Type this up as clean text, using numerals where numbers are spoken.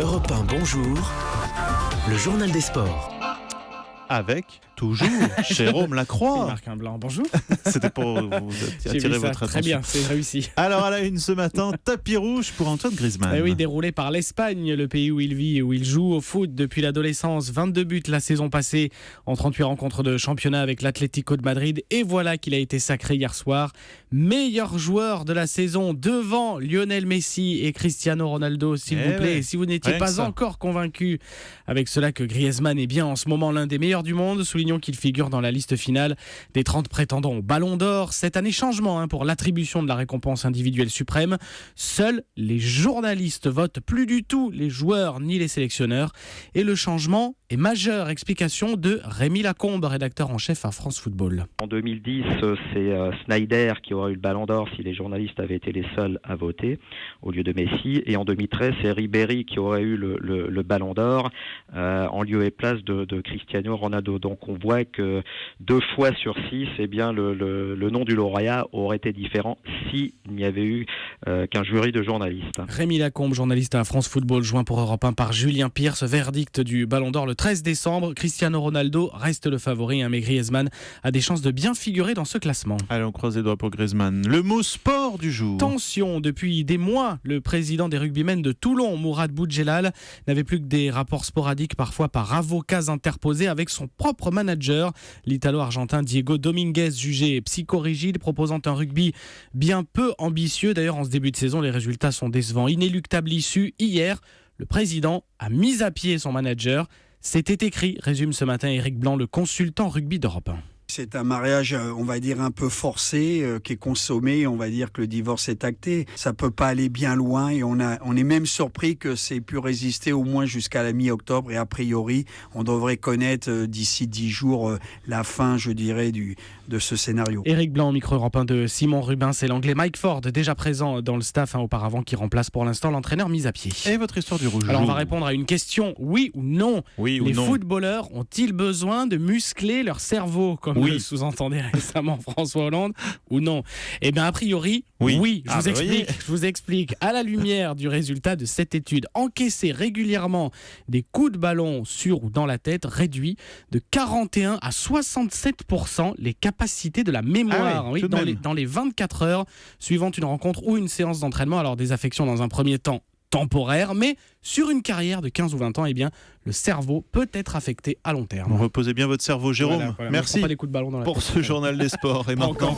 Europe 1, bonjour. Le journal des sports. Avec, toujours, Jérôme Lacroix. Marc un blanc, bonjour. C'était pour vous attirer votre attention. Très bien, c'est réussi. Alors à la une ce matin, tapis rouge pour Antoine Griezmann. Et oui, déroulé par l'Espagne, le pays où il vit et où il joue au foot depuis l'adolescence. 22 buts la saison passée en 38 rencontres de championnat avec l'Atlético de Madrid. Et voilà qu'il a été sacré hier soir meilleur joueur de la saison devant Lionel Messi et Cristiano Ronaldo, s'il vous plaît. Et si vous n'étiez pas encore convaincu avec cela que Griezmann est bien en ce moment l'un des meilleurs du monde, soulignons qu'il figure dans la liste finale des 30 prétendants au Ballon d'Or. Cette année, changement pour l'attribution de la récompense individuelle suprême. Seuls les journalistes votent, plus du tout les joueurs ni les sélectionneurs. Et le changement est majeur. Explication de Rémi Lacombe, rédacteur en chef à France Football. En 2010, c'est Snyder qui aurait eu le Ballon d'Or si les journalistes avaient été les seuls à voter au lieu de Messi. Et en 2013, c'est Ribéry qui aurait eu le Ballon d'Or en lieu et place de Cristiano Ronaldo. Donc on voit que 2 fois sur 6, eh bien le nom du lauréat aurait été différent s'il n'y avait eu qu'un jury de journalistes. Rémi Lacombe, journaliste à France Football, joint pour Europe 1 par Julien Pierce. Verdict du Ballon d'Or le 13 décembre. Cristiano Ronaldo reste le favori, mais Griezmann a des chances de bien figurer dans ce classement. Allez, on croise les doigts pour Griezmann. Le mot sport du jour. Tension. Depuis des mois, le président des rugbymen de Toulon, Mourad Boudjelal, n'avait plus que des rapports sporadiques, parfois par avocats interposés avec son propre manager, l'Italo-Argentin Diego Dominguez, jugé psychorigide, proposant un rugby bien peu ambitieux. D'ailleurs, en ce début de saison, les résultats sont décevants. Inéluctable issue, hier, le président a mis à pied son manager. C'était écrit, résume ce matin Éric Blanc, le consultant rugby d'Europe 1. C'est un mariage, on va dire, un peu forcé, qui est consommé. On va dire que le divorce est acté. Ça peut pas aller bien loin et on est même surpris que c'est pu résister au moins jusqu'à la mi-octobre. Et a priori, on devrait connaître d'ici 10 jours la fin, je dirais, de ce scénario. Éric Blanc, micro Europe 1 de Simon Rubin. C'est l'anglais Mike Ford, déjà présent dans le staff auparavant, qui remplace pour l'instant l'entraîneur mis à pied. Et votre histoire du rouge. Alors on va répondre à une question, oui ou non. Oui ou les non. Footballeurs ont-ils besoin de muscler leur cerveau, comme le sous-entendait récemment François Hollande, ou non? Eh bien, a priori, oui. Je vous explique. À la lumière du résultat de cette étude, encaisser régulièrement des coups de ballon sur ou dans la tête réduit de 41 à 67% les capacités de la mémoire dans les 24 heures suivant une rencontre ou une séance d'entraînement. Alors, des affections dans un premier temps temporaire, mais sur une carrière de 15 ou 20 ans, eh bien, le cerveau peut être affecté à long terme. Reposez bien votre cerveau, Jérôme. Voilà. Merci pas des coups de ballon dans la pour tête. Ce journal des sports. Et maintenant...